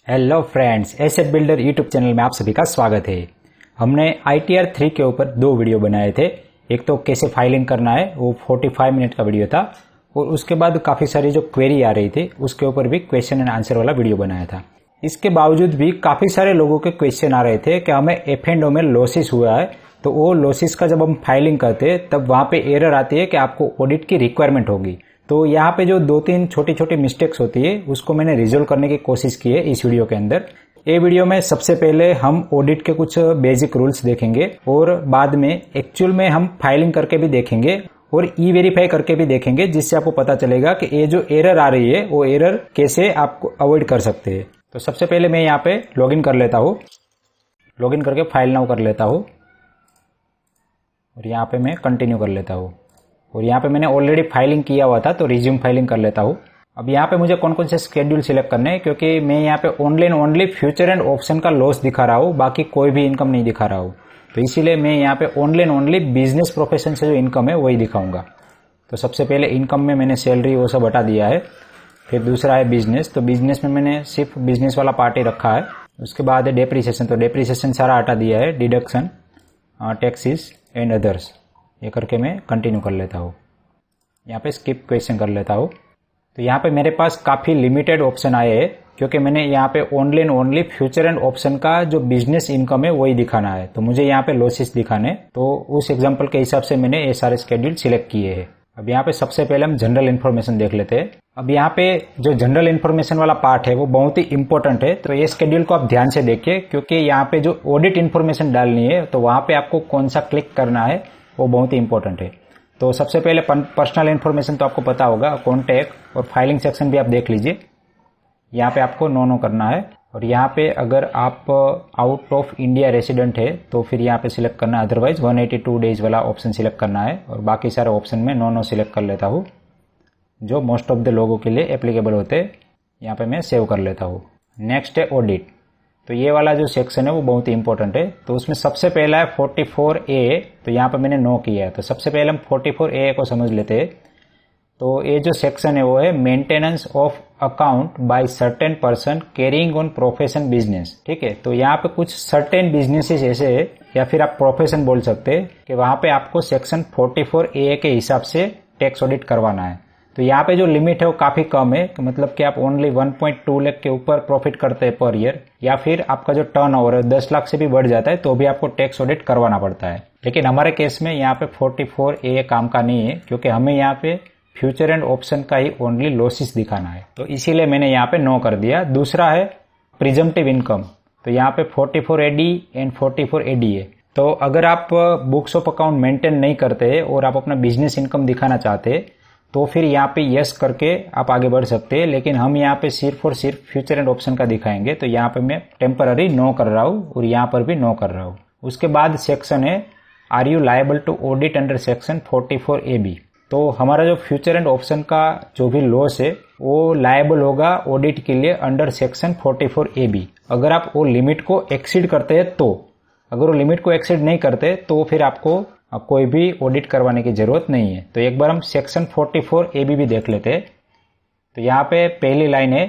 Hello friends, asset builder YouTube channel में आप सभी का स्वागत है। हमने ITR 3 के ऊपर 2 वीडियो बनाए थे। एक तो कैसे फाइलिंग करना है, वो 45 मिनट का वीडियो था, और उसके बाद काफ़ी सारी जो क्वेरी आ रही थी उसके ऊपर भी क्वेश्चन एंड आंसर वाला वीडियो बनाया था। इसके बावजूद भी काफ़ी सारे लोगों के क्वेश्चन आ रहे थे कि हमें F&O में लॉसेस हुआ है, तो वो लॉसेस का जब हम फाइलिंग करते हैं तब वहाँ पे एरर आती है कि आपको ऑडिट की रिक्वायरमेंट होगी। तो यहाँ पे जो 2-3 छोटी छोटी मिस्टेक्स होती है उसको मैंने रिजोल्व करने की कोशिश की है इस वीडियो के अंदर। ये वीडियो में सबसे पहले हम ऑडिट के कुछ बेसिक रूल्स देखेंगे और बाद में एक्चुअल में हम फाइलिंग करके भी देखेंगे और ई-वेरीफाई करके भी देखेंगे, जिससे आपको पता चलेगा कि ये जो एरर आ रही है वो एरर कैसे आपको अवॉइड कर सकते हैं। तो सबसे पहले मैं यहाँ पे लॉगिन कर लेता हूँ। लॉगिन करके फाइल नाउ कर लेता हूँ और यहाँ पे मैं कंटिन्यू कर लेता हूँ। और यहाँ पे मैंने ऑलरेडी फाइलिंग किया हुआ था तो रिज्यूम फाइलिंग कर लेता हूँ। अब यहाँ पे मुझे कौन कौन से शेड्यूल सिलेक्ट करने हैं, क्योंकि मैं यहाँ पे ओनली फ्यूचर एंड ऑप्शन का लॉस दिखा रहा हूँ, बाकी कोई भी इनकम नहीं दिखा रहा हूँ। तो इसीलिए मैं यहाँ पे ओनली बिजनेस प्रोफेशन से जो इनकम है वही दिखाऊंगा। तो सबसे पहले इनकम में मैंने सैलरी वो सब हटा दिया है। फिर दूसरा है बिजनेस, तो बिजनेस में मैंने सिर्फ बिजनेस वाला पार्ट ही रखा है। उसके बाद है डेप्रीसिएशन, तो डेप्रीसिएशन सारा हटा दिया है। डिडक्शन, टैक्सेस एंड अदर्स, ये करके मैं कंटिन्यू कर लेता हूँ। यहाँ पे स्किप क्वेश्चन कर लेता हूँ। तो यहाँ पे मेरे पास काफ़ी लिमिटेड ऑप्शन आए हैं, क्योंकि मैंने यहाँ पे ओनली फ्यूचर एंड ऑप्शन का जो बिजनेस इनकम है वही दिखाना है। तो मुझे यहाँ पे लॉसेस दिखाने, तो उस एग्जांपल के हिसाब से मैंने ये सारे शेड्यूल सिलेक्ट किए हैं। अब यहाँ पे सबसे पहले हम जनरल इन्फॉर्मेशन देख लेते हैं। अब यहाँ पे जो जनरल इन्फॉर्मेशन वाला पार्ट है वो बहुत ही इंपॉर्टेंट है, तो ये शेड्यूल को आप ध्यान से देखिए, क्योंकि यहाँ पे जो ऑडिट इन्फॉर्मेशन डालनी है तो वहाँ पे आपको कौन सा क्लिक करना है वो बहुत ही इंपॉर्टेंट है। तो सबसे पहले पर्सनल इन्फॉर्मेशन तो आपको पता होगा, कॉन्टैक्ट और फाइलिंग सेक्शन भी आप देख लीजिए। यहाँ पे आपको नो करना है, और यहाँ पे अगर आप आउट ऑफ इंडिया रेसिडेंट है तो फिर यहाँ पे सिलेक्ट करना है, अदरवाइज 182 डेज वाला ऑप्शन सिलेक्ट करना है। और बाकी सारे ऑप्शन में नो सिलेक्ट कर लेता हूँ, जो मोस्ट ऑफ द लोगों के लिए एप्लीकेबल होते हैं। यहाँ पे मैं सेव कर लेता हूँ। नेक्स्ट है ऑडिट, तो ये वाला जो सेक्शन है वो बहुत ही इंपॉर्टेंट है। तो उसमें सबसे पहला है 44A, तो यहाँ पे मैंने नो किया है। तो सबसे पहले हम 44A को समझ लेते हैं। तो ये जो सेक्शन है वो है maintenance of account by certain person carrying on profession business. ठीक है, तो यहाँ पे कुछ सर्टेन बिजनेसेस ऐसे है, या फिर आप प्रोफेशन बोल सकते हैं, कि वहां पे आपको सेक्शन 44A के हिसाब से टैक्स ऑडिट करवाना है। तो यहाँ पे जो लिमिट है वो काफी कम है, मतलब कि आप ओनली 1.2 लाख के ऊपर प्रॉफिट करते हैं पर ईयर, या फिर आपका जो टर्नओवर है 10 लाख से भी बढ़ जाता है तो भी आपको टैक्स ऑडिट करवाना पड़ता है। लेकिन हमारे केस में यहाँ पे 44A काम का नहीं है, क्योंकि हमें यहाँ पे फ्यूचर एंड ऑप्शन का ही ओनली लॉसेस दिखाना है, तो इसीलिए मैंने यहाँ पे नो कर दिया। दूसरा है प्रिजम्पटिव इनकम, तो यहाँ पे 44AD एंड 44AD है। तो अगर आप बुक्स ऑफ अकाउंट मेंटेन नहीं करते और आप अपना बिजनेस इनकम दिखाना चाहते तो फिर यहाँ पे यस करके आप आगे बढ़ सकते हैं, लेकिन हम यहाँ पे सिर्फ और सिर्फ फ्यूचर एंड ऑप्शन का दिखाएंगे। तो यहाँ पे मैं टेम्पररी नो कर रहा हूँ और यहाँ पर भी नो कर रहा हूँ। उसके बाद सेक्शन है are you liable to audit under section 44AB। तो हमारा जो फ्यूचर एंड ऑप्शन का जो भी लॉस है वो लायबल होगा ऑडिट के लिए अंडर सेक्शन 44AB, अगर आप वो लिमिट को एक्सीड करते हैं तो। अगर वो लिमिट को एक्सीड नहीं करते तो फिर आपको कोई भी ऑडिट करवाने की जरूरत नहीं है। तो एक बार हम सेक्शन 44AB भी देख लेते हैं। तो यहाँ पे पहली लाइन है,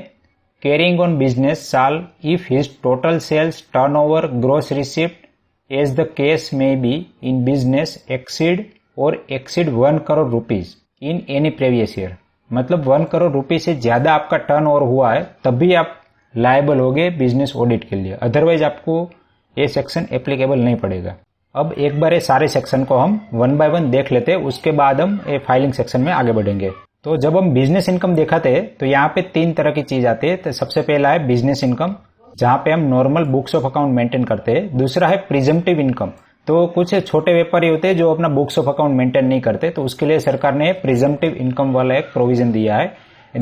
कैरिंग ऑन बिजनेस साल if his total sales turnover gross receipt as the case may be in business exceed 1 crore rupees in any previous year. मतलब 1 करोड़ रुपए से ज्यादा आपका टर्नओवर हुआ है तब भी आप लायबल होगे बिजनेस ऑडिट के लिए, अदरवाइज आपको ये सेक्शन एप्लीकेबल नहीं पड़ेगा। अब एक बार ये सारे सेक्शन को हम 1 बाय 1 देख लेते हैं, उसके बाद हम ये फाइलिंग सेक्शन में आगे बढ़ेंगे। तो जब हम बिजनेस इनकम दिखाते हैं तो यहाँ पे 3 तरह की चीज आती है। तो सबसे पहला है बिजनेस इनकम, जहाँ पे हम normal books of account maintain करते हैं। दूसरा है प्रिजम्पटिव इनकम, तो कुछ छोटे व्यापारी होते हैं जो अपना बुक्स ऑफ अकाउंट मेंटेन नहीं करते, तो उसके लिए सरकार ने प्रिजम्पटिव इनकम वाला एक प्रोविजन दिया है।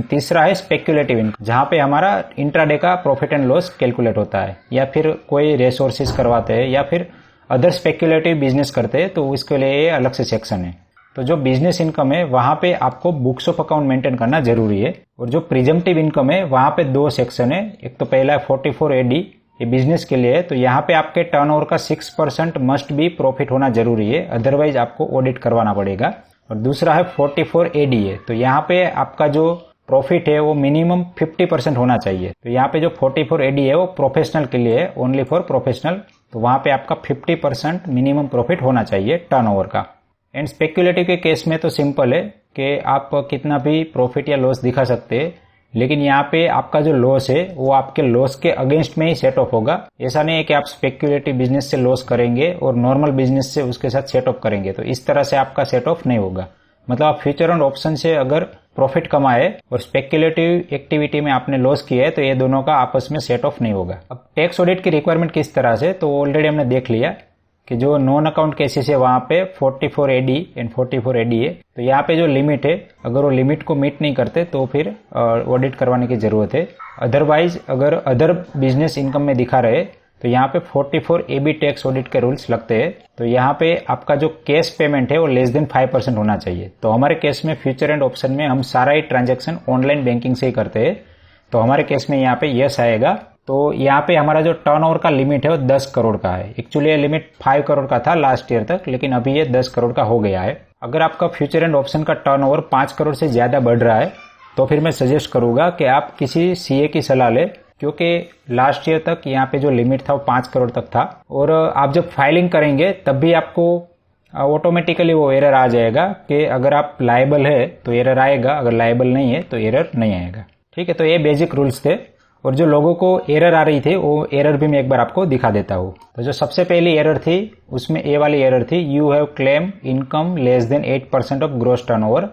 तीसरा है स्पेक्युलेटिव इनकम, जहाँ पे हमारा इंट्राडे का प्रॉफिट एंड लॉस कैलकुलेट होता है, या फिर कोई रिसोर्सेज करवाते हैं, या फिर अदर स्पेक्युलेटिव बिजनेस करते हैं, तो उसके लिए अलग से सेक्शन है। तो जो बिजनेस इनकम है वहां पे आपको बुक्स ऑफ अकाउंट मेंटेन करना जरूरी है, और जो प्रिजम्पटिव इनकम है वहां पे 2 सेक्शन है। एक तो पहला है 44AD, ये बिजनेस के लिए है, तो यहाँ पे आपके टर्नओवर का 6% मस्ट बी प्रॉफिट होना जरूरी है, अदरवाइज आपको ऑडिट करवाना पड़ेगा। और दूसरा है 44AD है, तो यहाँ पे आपका जो प्रॉफिट है वो मिनिमम 50% होना चाहिए। तो यहाँ पे जो 44 एडी है वो प्रोफेशनल के लिए है, ओनली फॉर प्रोफेशनल। तो वहां पे आपका 50% मिनिमम प्रॉफिट होना चाहिए टर्नओवर का। एंड स्पेक्युलेटिव के केस में तो सिंपल है कि आप कितना भी प्रॉफिट या लॉस दिखा सकते हैं, लेकिन यहाँ पे आपका जो लॉस है वो आपके लॉस के अगेंस्ट में ही सेट ऑफ होगा। ऐसा नहीं है कि आप स्पेक्युलेटिव बिजनेस से लॉस करेंगे और नॉर्मल बिजनेस से उसके साथ सेट ऑफ करेंगे, तो इस तरह से आपका सेट ऑफ नहीं होगा। मतलब आप फ्यूचर एंड ऑप्शन से अगर प्रॉफिट कमाए और स्पेक्युलेटिव एक्टिविटी में आपने लॉस किया है तो ये दोनों का आपस में सेट ऑफ नहीं होगा। अब टैक्स ऑडिट की रिक्वायरमेंट किस तरह से, तो ऑलरेडी हमने देख लिया कि जो नॉन अकाउंट केसेस है वहां पे 44 एडी एंड 44 एडी है। तो यहाँ पे जो लिमिट है अगर वो लिमिट को मीट नहीं करते तो फिर ऑडिट करवाने की जरूरत है। अदरवाइज अगर अदर बिजनेस इनकम में दिखा रहे तो यहाँ पे 44 एबी टैक्स ऑडिट के रूल्स लगते हैं। तो यहाँ पे आपका जो कैश पेमेंट है वो लेस देन 5% होना चाहिए। तो हमारे केस में फ्यूचर एंड ऑप्शन में हम सारा ही ट्रांजेक्शन ऑनलाइन बैंकिंग से ही करते हैं, तो हमारे केस में यहाँ पे यस आएगा। तो यहाँ पे हमारा जो टर्नओवर का लिमिट है वो 10 करोड़ का है। एक्चुअली ये लिमिट 5 करोड़ का था लास्ट ईयर तक, लेकिन अभी ये 10 करोड़ का हो गया है। अगर आपका फ्यूचर एंड ऑप्शन का टर्नओवर 5 करोड़ से ज्यादा बढ़ रहा है तो फिर मैं सजेस्ट करूंगा कि आप किसी सीए की सलाह लें, क्योंकि लास्ट ईयर तक यहाँ पे जो लिमिट था वो 5 करोड़ तक था। और आप जब फाइलिंग करेंगे तब भी आपको ऑटोमेटिकली वो एरर आ जाएगा कि अगर आप लायबल है तो एरर आएगा, अगर लायबल नहीं है तो एरर नहीं आएगा। ठीक है, तो ये बेसिक रूल्स थे। और जो लोगों को एरर आ रही थी वो एरर भी मैं एक बार आपको दिखा देता हूँ। तो जो सबसे पहली एरर थी उसमें ए वाली एरर थी, you have claim income less than 8% of gross turnover.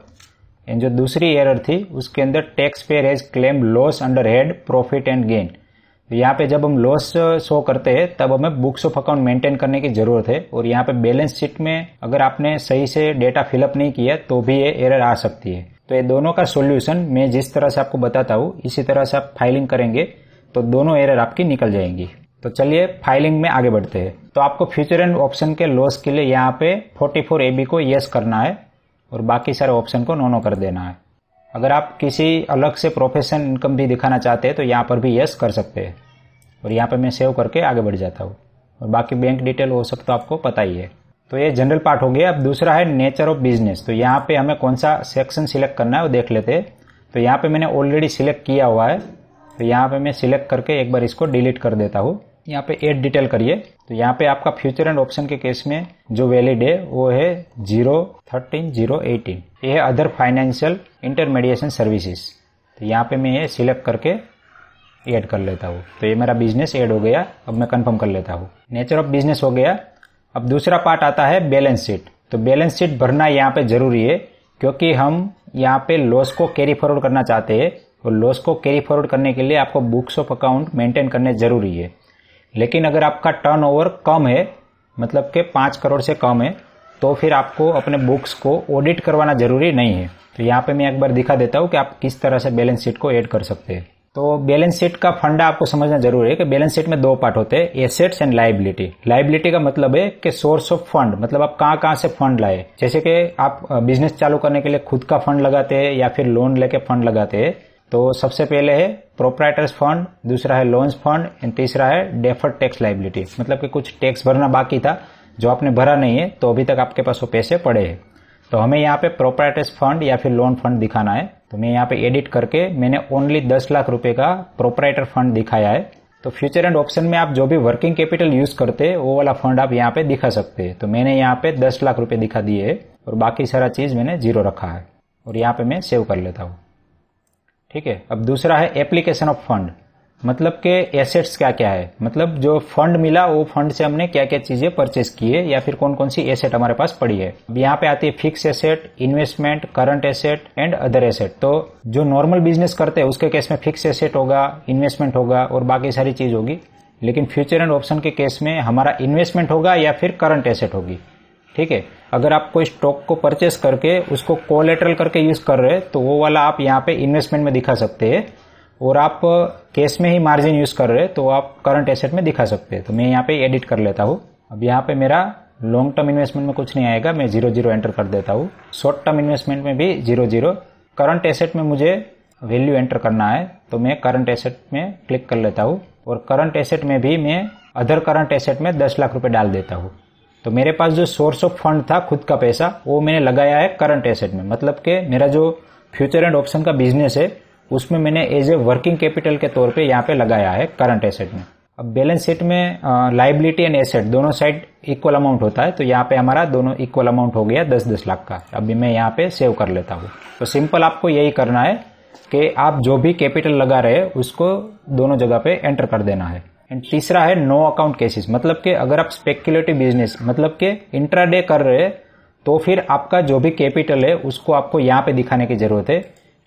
And जो दूसरी एरर थी उसके अंदर tax payer has claim loss under head profit and gain. तो यहाँ पे जब हम लॉस शो करते हैं तब हमें बुक्स ऑफ अकाउंट मेंटेन करने की जरूरत है, और यहाँ पे बैलेंस शीट में अगर आपने सही से डेटा फिलअप नहीं किया तो भी ये एरर आ सकती है। तो ये दोनों का सॉल्यूशन मैं जिस तरह से आपको बताता हूँ इसी तरह से आप फाइलिंग करेंगे तो दोनों एरर आपकी निकल जाएंगी। तो चलिए फाइलिंग में आगे बढ़ते हैं। तो आपको फ्यूचर एंड ऑप्शन के लॉस के लिए यहाँ पे 44 एबी को यस करना है और बाकी सारे ऑप्शन को नो कर देना है। अगर आप किसी अलग से प्रोफेशन इनकम भी दिखाना चाहते हैं तो यहाँ पर भी यस कर सकते हैं। और यहाँ पे मैं सेव करके आगे बढ़ जाता हूँ, और बाकी बैंक डिटेल वो सब तो आपको पता ही है। तो ये जनरल पार्ट हो गया। अब दूसरा है नेचर ऑफ बिजनेस। तो यहाँ पे हमें कौन सा सेक्शन सिलेक्ट करना है वो देख लेते हैं। तो यहाँ पे मैंने ऑलरेडी सिलेक्ट किया हुआ है, तो यहाँ पे मैं सिलेक्ट करके एक बार इसको डिलीट कर देता हूँ। यहाँ पे एड डिटेल करिए। तो यहाँ पे आपका फ्यूचर एंड ऑप्शन के केस में जो वैलिड है वो है 013-018। ये है अदर फाइनेंशियल इंटरमीडिएशन सर्विसेज। तो यहाँ पे मैं ये सिलेक्ट करके ऐड कर लेता हूँ। तो ये मेरा बिजनेस ऐड हो गया। अब मैं कंफर्म कर लेता हूँ, नेचर ऑफ बिजनेस हो गया। अब दूसरा पार्ट आता है बैलेंस शीट। तो बैलेंस शीट भरना यहाँ पे जरूरी है, क्योंकि हम यहाँ पे लॉस को कैरी फॉरवर्ड करना चाहते हैं, और लॉस को कैरी फॉरवर्ड करने के लिए आपको बुक्स ऑफ अकाउंट मेंटेन करने जरूरी है। लेकिन अगर आपका टर्नओवर कम है, मतलब कि 5 करोड़ से कम है, तो फिर आपको अपने बुक्स को ऑडिट करवाना जरूरी नहीं है। तो यहाँ पे मैं एक बार दिखा देता हूँ कि आप किस तरह से बैलेंस शीट को ऐड कर सकते हैं। तो बैलेंस शीट का फंडा आपको समझना जरूरी है कि बैलेंस शीट में 2 पार्ट होते हैं, एसेट्स एंड लायबिलिटी। लायबिलिटी का मतलब है कि सोर्स ऑफ फंड, मतलब आप कहाँ से फंड लाए। जैसे कि आप बिजनेस चालू करने के लिए खुद का फंड लगाते हैं या फिर लोन लेके फंड लगाते हैं। तो सबसे पहले है प्रोप्राइटर्स फंड, दूसरा है लोन्स फंड, एंड तीसरा है डेफर्ड टैक्स लायबिलिटी। मतलब कि कुछ टैक्स भरना बाकी था जो आपने भरा नहीं है, तो अभी तक आपके पास वो पैसे पड़े हैं। तो हमें यहाँ पे प्रोप्राइटर्स फंड या फिर लोन फंड दिखाना है। तो मैं यहाँ पे एडिट करके मैंने ओनली 10 लाख रुपए का प्रोप्राइटर फंड दिखाया है। तो फ्यूचर एंड ऑप्शन में आप जो भी वर्किंग कैपिटल यूज करते हैं वो वाला फंड आप यहाँ पे दिखा सकते हैं। तो मैंने यहाँ पे 10 लाख रुपए दिखा दिए है, और बाकी सारा चीज मैंने 0 रखा है, और यहाँ पे मैं सेव कर लेता हूँ। ठीक है। अब दूसरा है एप्लीकेशन ऑफ फंड, मतलब के एसेट्स क्या क्या है, मतलब जो फंड मिला वो फंड से हमने क्या क्या चीजें परचेस की है या फिर कौन कौन सी एसेट हमारे पास पड़ी है। अब यहाँ पे आती है fix asset, investment, current asset and other asset. तो जो नॉर्मल बिजनेस करते हैं उसके केस में फिक्स एसेट होगा, इन्वेस्टमेंट होगा और बाकी सारी चीज होगी। लेकिन फ्यूचर एंड ऑप्शन के केस में हमारा इन्वेस्टमेंट होगा या फिर करंट एसेट होगी। ठीक है। अगर आप कोई स्टॉक को परचेस करके उसको कोलेटरल करके यूज कर रहे हैं तो वो वाला आप यहाँ पे इन्वेस्टमेंट में दिखा सकते हैं, और आप केस में ही मार्जिन यूज कर रहे हैं तो आप करंट एसेट में दिखा सकते हैं। तो मैं यहाँ पे एडिट कर लेता हूँ। अब यहाँ पे मेरा लॉन्ग टर्म इन्वेस्टमेंट में कुछ नहीं आएगा, मैं 0 एंटर कर देता हूँ। शॉर्ट टर्म इन्वेस्टमेंट में भी 0। करंट एसेट में मुझे वैल्यू एंटर करना है, तो मैं करंट एसेट में क्लिक कर लेता हूँ, और करंट एसेट में भी मैं अदर करंट एसेट में 10 लाख रुपए डाल देता हूँ। तो मेरे पास जो सोर्स ऑफ फंड था खुद का पैसा, वो मैंने लगाया है करंट एसेट में। मतलब कि मेरा जो फ्यूचर एंड ऑप्शन का बिजनेस है उसमें मैंने एज ए वर्किंग कैपिटल के तौर पे यहाँ पे लगाया है करंट एसेट में। अब बैलेंस शीट में लायबिलिटी एंड एसेट दोनों साइड इक्वल अमाउंट होता है, तो यहाँ पे हमारा दोनों इक्वल अमाउंट हो गया 10-10 लाख का। अभी मैं यहाँ पे सेव कर लेता हूँ। तो सिंपल आपको यही करना है कि आप जो भी कैपिटल लगा रहे हैं उसको दोनों जगह पे एंटर कर देना है। एंड तीसरा है नो अकाउंट केसेस, मतलब कि अगर आप स्पेक्युलेटिव बिजनेस मतलब कि इंट्राडे कर रहे हैं तो फिर आपका जो भी कैपिटल है उसको आपको यहाँ पे दिखाने की जरूरत है,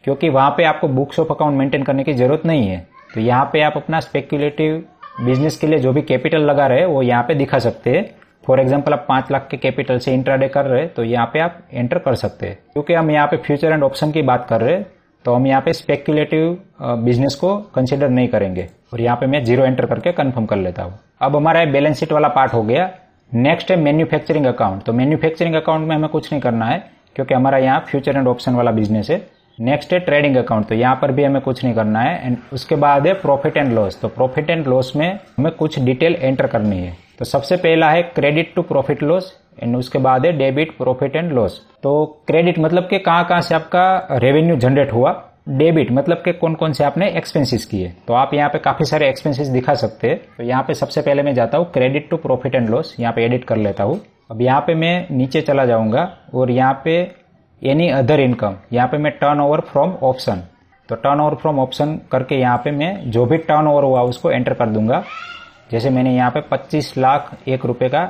क्योंकि वहां पे आपको बुक्स ऑफ अकाउंट मेंटेन करने की जरूरत नहीं है। तो यहाँ पे आप अपना स्पेक्युलेटिव बिजनेस के लिए जो भी कैपिटल लगा रहे हैं वो यहाँ पे दिखा सकते हैं। फॉर एग्जांपल आप 5 लाख के कैपिटल से इंट्राडे कर रहे हैं तो यहाँ पे आप एंटर कर सकते हैं। क्योंकि हम यहाँ पे फ्यूचर एंड ऑप्शन की बात कर रहे हैं तो हम यहाँ पे स्पेक्युलेटिव बिजनेस को कंसिडर नहीं करेंगे। और यहाँ पे मैं 0 एंटर करके कंफर्म कर लेता हूँ। अब हमारा बैलेंस शीट वाला पार्ट हो गया। नेक्स्ट है मैन्युफैक्चरिंग अकाउंट। तो मैन्युफैक्चरिंग अकाउंट में हमें कुछ नहीं करना है क्योंकि हमारा यहाँ फ्यूचर एंड ऑप्शन वाला बिजनेस है। नेक्स्ट है ट्रेडिंग अकाउंट, तो यहाँ पर भी हमें कुछ नहीं करना है। एंड उसके बाद है प्रॉफिट एंड लॉस। तो प्रॉफिट एंड लॉस में हमें कुछ डिटेल एंटर करनी है। तो सबसे पहला है credit to profit loss and उसके बाद है डेबिट प्रॉफिट एंड लॉस। तो क्रेडिट मतलब कि कहाँ से आपका रेवेन्यू जनरेट हुआ, डेबिट मतलब कि कौन कौन से आपने एक्सपेंसेस किए। तो आप यहाँ पे काफी सारे एक्सपेंसेस दिखा सकते हैं। तो यहाँ पे सबसे पहले मैं जाता हूँ credit to profit and loss, यहाँ पे एडिट कर लेता हूँ। अब यहाँ पे मैं नीचे चला जाऊंगा और यहाँ पे एनी अदर इनकम, यहाँ पे मैं टर्न ओवर फ्रॉम ऑप्शन, तो टर्न ओवर फ्रॉम ऑप्शन करके यहाँ पे मैं जो भी टर्न ओवर हुआ उसको एंटर कर दूंगा। जैसे मैंने यहाँ पे 25 लाख 1 रुपए का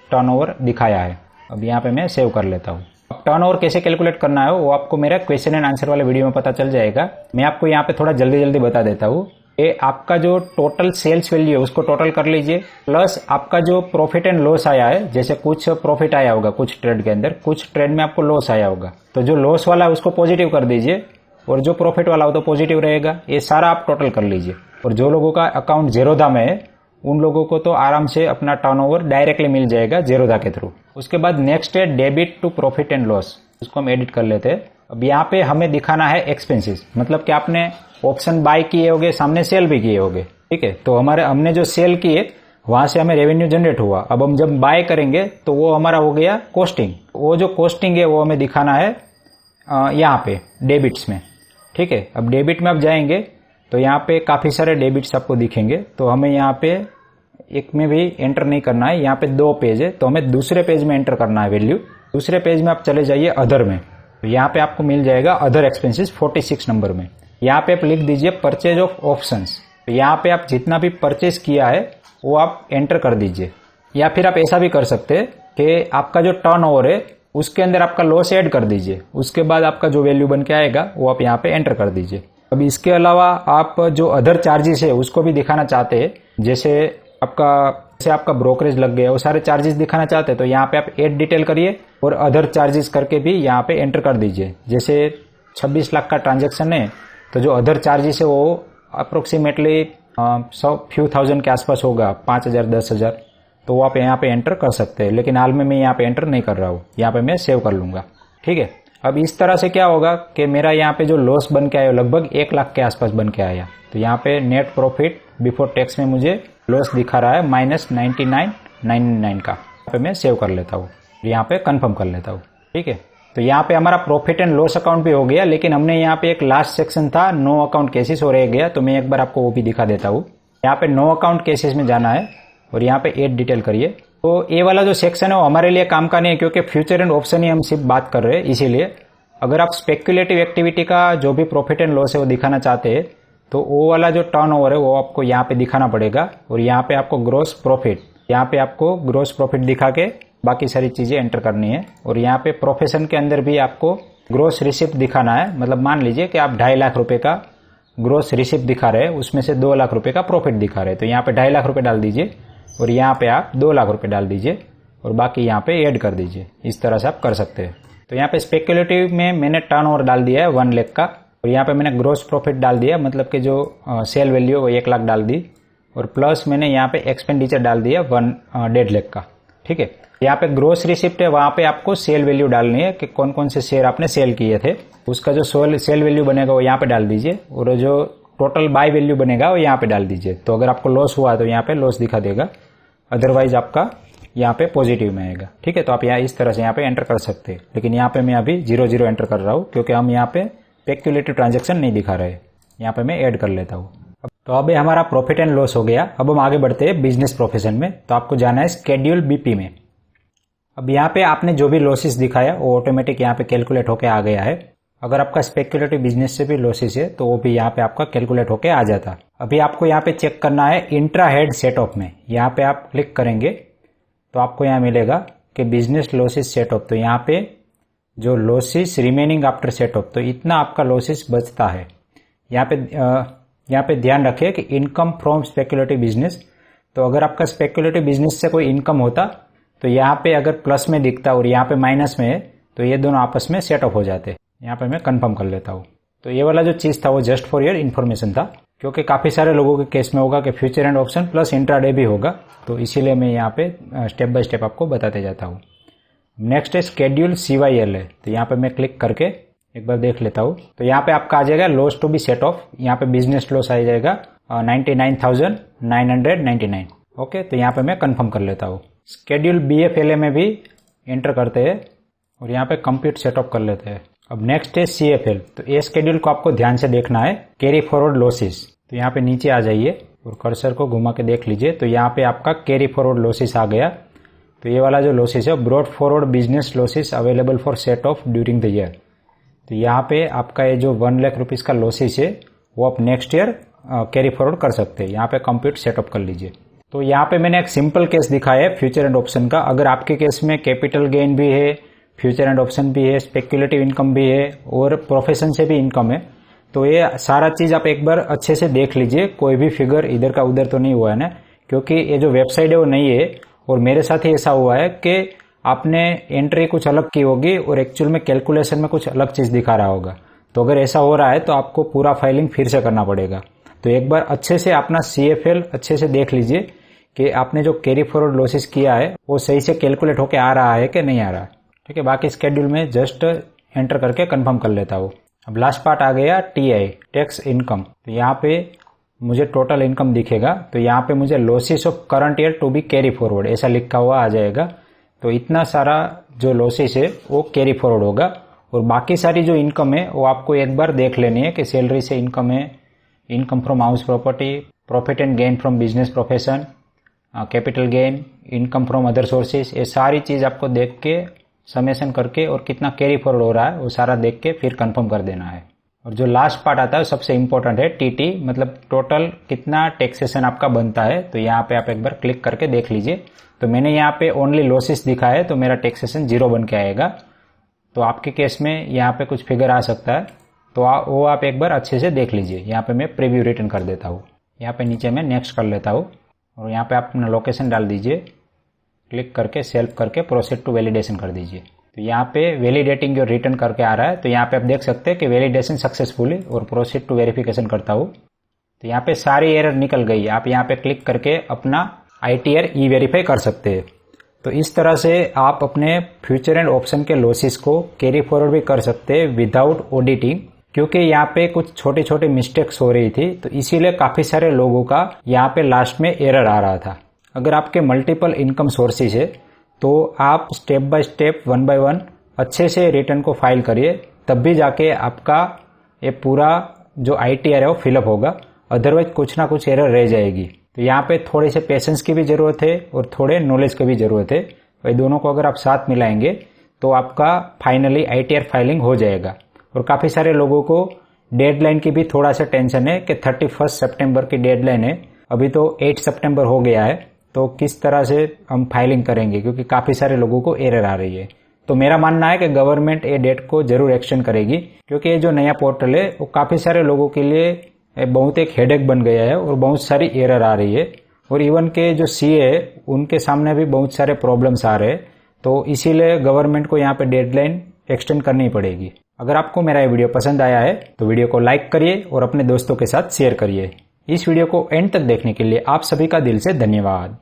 टर्न ओवर दिखाया है। अब यहाँ पे मैं सेव कर लेता हूँ। अब टर्न ओवर कैसे कैलकुलेट करना है वो आपको मेरा क्वेश्चन एंड आंसर वाले वीडियो में पता चल जाएगा। मैं आपको यहाँ पे थोड़ा जल्दी बता देता हूँ। ये आपका जो टोटल सेल्स वैल्यू है उसको टोटल कर लीजिए, प्लस आपका जो प्रॉफिट एंड लॉस आया है, जैसे कुछ प्रॉफिट आया होगा कुछ ट्रेड के अंदर, कुछ ट्रेड में आपको लॉस आया होगा, तो जो लॉस वाला है उसको पॉजिटिव कर दीजिए और जो प्रॉफिट वाला हो तो पॉजिटिव रहेगा। ये सारा आप टोटल कर लीजिए। और जो लोगों का अकाउंट जेरोधा में है उन लोगों को तो आराम से अपना टर्नओवर डायरेक्टली मिल जाएगा जेरोधा के थ्रू। उसके बाद नेक्स्ट है debit to profit and loss, उसको हम एडिट कर लेते हैं। अब यहाँ पे हमें दिखाना है एक्सपेंसेस, मतलब कि आपने ऑप्शन बाय किए होंगे, सामने सेल भी किए होंगे, ठीक है। तो हमने जो सेल किए वहां से हमें रेवेन्यू जनरेट हुआ। अब हम जब बाय करेंगे तो वो हमारा हो गया कॉस्टिंग। वो जो कॉस्टिंग है वो हमें दिखाना है यहाँ पे डेबिट्स में, ठीक है। अब डेबिट में आप जाएंगे तो यहाँ पे काफी सारे डेबिट्स आपको दिखेंगे। तो हमें यहाँ पे एक में भी एंटर नहीं करना है, यहाँ पे 2 पेज है तो हमें दूसरे पेज में एंटर करना है वैल्यू। दूसरे पेज में आप चले जाइए अदर में, तो यहाँ पे आपको मिल जाएगा अदर एक्सपेंसेस 46 नंबर में। यहाँ पे आप लिख दीजिए परचेज ऑफ ऑप्शंस। तो यहाँ पे आप जितना भी परचेज किया है वो आप एंटर कर दीजिए। या फिर आप ऐसा भी कर सकते हैं कि आपका जो टर्नओवर है उसके अंदर आपका लॉस ऐड कर दीजिए, उसके बाद आपका जो वैल्यू बन के आएगा वो आप यहाँ पे एंटर कर दीजिए। अब इसके अलावा आप जो अदर चार्जेस है उसको भी दिखाना चाहते हैं, जैसे आपका ब्रोकरेज लग गया, वो सारे चार्जेस दिखाना चाहते हैं तो यहाँ पे आप ऐड डिटेल करिए और अदर चार्जेस करके भी यहाँ पे एंटर कर दीजिए। जैसे 26 लाख का ट्रांजैक्शन है तो जो अदर चार्जेस है वो अप्रोक्सीमेटली फ्यू थाउजेंड के आसपास होगा, 5,000 10,000, तो वो आप यहाँ पे एंटर कर सकते हैं। लेकिन हाल में मैं यहाँ पे एंटर नहीं कर रहा हूँ, यहाँ पे मैं सेव कर लूंगा, ठीक है। अब इस तरह से क्या होगा कि मेरा यहाँ पे जो लॉस बन के आया लगभग 1 लाख के आसपास बन के आया। तो यहाँ पे नेट प्रॉफिट बिफोर टैक्स में मुझे लॉस दिखा रहा है -99,999 का। यहाँ पे मैं सेव कर लेता हूँ, यहाँ पे कंफर्म कर लेता हूँ, ठीक है। तो यहाँ पे हमारा प्रॉफिट एंड लॉस अकाउंट भी हो गया, लेकिन हमने यहाँ पे एक लास्ट सेक्शन था नो अकाउंट केसेस हो रह गया, तो मैं एक बार आपको वो भी दिखा देता हूँ। यहाँ पे नो अकाउंट केसेस में जाना है और यहाँ पे एड डिटेल करिए। तो ये वाला जो सेक्शन है वो हमारे लिए काम का नहीं है, क्योंकि फ्यूचर एंड ऑप्शन ही हम सिर्फ बात कर रहे हैं। इसीलिए अगर आप स्पेक्युलेटिव एक्टिविटी का जो भी प्रॉफिट एंड लॉस है वो दिखाना चाहते हैं तो वो वाला जो टर्नओवर है वो आपको यहाँ पे दिखाना पड़ेगा। और यहाँ पे आपको ग्रोस प्रॉफिट, यहाँ पे आपको ग्रोस प्रॉफिट दिखा के बाकी सारी चीजें एंटर करनी है। और यहाँ पे प्रोफेशन के अंदर भी आपको ग्रोस रिसिप्ट दिखाना है। मतलब मान लीजिए कि आप 2.5 लाख रुपए का ग्रोस रिसिप्ट दिखा रहे हैं, उसमें से 2 लाख रुपए का प्रॉफिट दिखा रहे हैं, तो यहाँ पे 2.5 लाख रुपए डाल दीजिए और यहाँ पे आप 2 लाख रुपए डाल दीजिए और बाकी यहाँ पे ऐड कर दीजिए। इस तरह से आप कर सकते हैं। तो यहाँ पे स्पेक्युलेटिव में मैंने टर्नओवर डाल दिया है 1 लाख का, और यहाँ पे मैंने ग्रोस प्रॉफिट डाल दिया, मतलब कि जो सेल वैल्यू है वो 1 लाख डाल दी, और प्लस मैंने यहाँ पे एक्सपेंडिचर डाल दिया 1.5 लाख का, ठीक है। यहाँ पे ग्रोस रिसिप्ट है, वहां पे आपको सेल वैल्यू डालनी है कि कौन कौन से शेयर आपने सेल किए थे, उसका जो सेल वैल्यू बनेगा वो यहाँ पे डाल दीजिए, और जो टोटल बाय वैल्यू बनेगा वो यहाँ पे डाल दीजिए। तो अगर आपको लॉस हुआ तो यहाँ पे लॉस दिखा देगा, अदरवाइज आपका यहाँ पे पॉजिटिव में आएगा, ठीक है। तो आप यहाँ इस तरह से यहाँ पे एंटर कर सकते हैं, लेकिन यहाँ पे मैं अभी 00 एंटर कर रहा हूँ क्योंकि हम यहाँ पे स्पेक्युलेटिव ट्रांजेक्शन नहीं दिखा रहे। यहाँ पे मैं ऐड कर लेता हूँ। तो अब ये हमारा प्रॉफिट एंड लॉस हो गया। अब हम आगे बढ़ते हैं बिजनेस प्रोफेशन में। तो आपको जाना है स्केड्यूल बीपी में। अब यहाँ पे आपने जो भी लॉसेस दिखाया वो ऑटोमेटिक यहाँ पे कैलकुलेट होके आ गया है। अगर आपका स्पेक्युलेटिव बिजनेस से भी लॉसेस है तो वो भी यहाँ पे आपका कैलकुलेट होके आ जाता। अभी आपको यहाँ पे चेक करना है इंट्रा हेड सेट ऑफ में। यहाँ पे आप क्लिक करेंगे तो आपको यहाँ मिलेगा कि बिजनेस लॉसेस सेट ऑफ। तो यहाँ पे जो losses remaining after set of, तो इतना आपका लॉसेस बचता है। यहाँ पे ध्यान रखिए कि इनकम फ्रॉम स्पेक्युलेटिव बिजनेस। तो अगर आपका स्पेक्युलेटिव बिजनेस से कोई इनकम होता तो यहाँ पे अगर प्लस में दिखता और यहाँ पे माइनस में है तो ये दोनों आपस में सेट ऑफ हो जाते। यहाँ पे मैं कंफर्म कर लेता हूँ। तो ये वाला जो चीज था वो जस्ट फॉर योर इन्फॉर्मेशन था, क्योंकि काफी सारे लोगों के केस में होगा कि future and option plus intraday भी होगा। तो इसीलिए मैं यहाँ पे स्टेप बाय स्टेप आपको बताते जाता हूँ। नेक्स्ट है स्केड्यूल CYL है। तो यहाँ पे मैं क्लिक करके एक बार देख लेता हूँ। तो यहाँ पे आपका आ जाएगा loss to be set off. यहाँ पे बिजनेस लॉस आ जाएगा 99,999। ओके, तो यहाँ पे मैं कंफर्म कर लेता हूँ। स्केड्यूल BFLA में भी एंटर करते हैं और यहाँ पे कंप्लीट सेटअप कर लेते हैं। अब नेक्स्ट है CFL। तो ये स्केड्यूल को आपको ध्यान से देखना है, कैरी फॉरवर्ड लॉसेस। तो यहाँ पे नीचे आ जाइए और कर्सर को घुमा के देख लीजिए। तो यहाँ पे आपका कैरी फॉरवर्ड लॉसेस आ गया। तो ये वाला जो लॉसेस है brought forward business losses available for set of during the year. तो यहाँ पे आपका ये जो 1 लाख रुपीज का लॉसेस है वो आप नेक्स्ट ईयर कैरी फॉरवर्ड कर सकते हैं। यहाँ पे कंप्लीट सेटअप कर लीजिए। तो यहाँ पे मैंने एक सिंपल केस दिखाया है फ्यूचर एंड ऑप्शन का। अगर आपके केस में कैपिटल गेन भी है, फ्यूचर एंड ऑप्शन भी है, स्पेक्युलेटिव इनकम भी है और प्रोफेशन से भी इनकम है, तो ये सारा चीज आप एक बार अच्छे से देख लीजिए। कोई भी फिगर इधर का उधर तो नहीं हुआ है ना, क्योंकि ये जो वेबसाइट है वो नहीं है। और मेरे साथ ही ऐसा हुआ है कि आपने एंट्री कुछ अलग की होगी और एक्चुअल में कैलकुलेशन में कुछ अलग चीज दिखा रहा होगा। तो अगर ऐसा हो रहा है तो आपको पूरा फाइलिंग फिर से करना पड़ेगा। तो एक बार अच्छे से अपना CFL अच्छे से देख लीजिए कि आपने जो कैरी फॉरवर्ड लॉसेस किया है वो सही से कैलकुलेट होके आ रहा है कि नहीं आ रहा है। ठीक है, बाकी स्केड्यूल में जस्ट एंटर करके कंफर्म कर लेता हूँ। अब लास्ट पार्ट आ गया TI, टैक्स इनकम। तो यहाँ पे मुझे टोटल इनकम दिखेगा। तो यहाँ पे मुझे losses of current year to be carry forward ऐसा लिखा हुआ आ जाएगा। तो इतना सारा जो लॉसेस है वो कैरी फॉरवर्ड होगा और बाकी सारी जो इनकम है वो आपको एक बार देख लेनी है कि सैलरी से इनकम है, income from house property, profit and gain from business profession, capital gain, income from other sources. ये सारी चीज आपको देख के समेशन करके और कितना कैरी फॉरवर्ड हो रहा है वो सारा देख के फिर कंफर्म कर देना है। और जो लास्ट पार्ट आता है सबसे इंपॉर्टेंट है TT, मतलब टोटल कितना टैक्सेशन आपका बनता है। तो यहाँ पे आप एक बार क्लिक करके देख लीजिए। तो मैंने यहाँ पे ओनली लॉसेस दिखा है तो मेरा टैक्सेशन 0 बन के आएगा। तो आपके केस में यहाँ पे कुछ फिगर आ सकता है, तो वो आप एक बार अच्छे से देख लीजिए। यहाँ पे मैं प्रीव्यू रिटर्न कर देता हूँ। यहाँ पे नीचे मैं नेक्स्ट कर लेता हूँ और यहाँ पे आप अपना लोकेशन डाल दीजिए। क्लिक करके सेल्फ करके प्रोसीड टू वैलिडेशन कर दीजिए। तो यहाँ पे वैलिडेटिंग योर रिटर्न करके आ रहा है। तो यहाँ पे आप देख सकते हैं कि वैलिडेशन सक्सेसफुल है और प्रोसीड टू वेरिफिकेशन करता हूँ। तो यहाँ पे सारी एरर निकल गई। आप यहाँ पे क्लिक करके अपना ITR E-वेरीफाई कर सकते हैं। तो इस तरह से आप अपने फ्यूचर एंड ऑप्शन के लॉसेस को कैरी फॉरवर्ड भी कर सकते हैं विदाउट ऑडिटिंग, क्योंकि यहाँ पे कुछ छोटे छोटे मिस्टेक्स हो रही थी। तो इसीलिए काफी सारे लोगों का यहाँ पे लास्ट में एरर आ रहा था। अगर आपके मल्टीपल इनकम सोर्सेज है तो आप स्टेप बाय स्टेप 1 बाय 1 अच्छे से रिटर्न को फाइल करिए, तब भी जाके आपका ये पूरा जो ITR है वो फिलअप होगा। अदरवाइज कुछ ना कुछ एरर रह जाएगी। तो यहाँ पे थोड़े से पेशेंस की भी जरूरत है और थोड़े नॉलेज की भी जरूरत है। भाई दोनों को अगर आप साथ मिलाएंगे तो आपका फाइनली ITR फाइलिंग हो जाएगा। और काफी सारे लोगों को डेडलाइन की भी थोड़ा सा टेंशन है कि 31 सितंबर की डेडलाइन है। अभी तो 8 सितंबर हो गया है, तो किस तरह से हम फाइलिंग करेंगे, क्योंकि काफी सारे लोगों को एरर आ रही है। तो मेरा मानना है कि गवर्नमेंट ये डेट को जरूर एक्सटेंड करेगी, क्योंकि ये जो नया पोर्टल है वो काफी सारे लोगों के लिए बहुत एक हेडेक बन गया है और बहुत सारी एरर आ रही है। और इवन के जो CA है उनके सामने भी बहुत सारे प्रॉब्लम्स आ रहे हैं। तो इसीलिए गवर्नमेंट को यहाँ पे डेडलाइन एक्सटेंड करनी पड़ेगी। अगर आपको मेरा ये वीडियो पसंद आया है तो वीडियो को लाइक करिए और अपने दोस्तों के साथ शेयर करिए। इस वीडियो को एंड तक देखने के लिए आप सभी का दिल से धन्यवाद।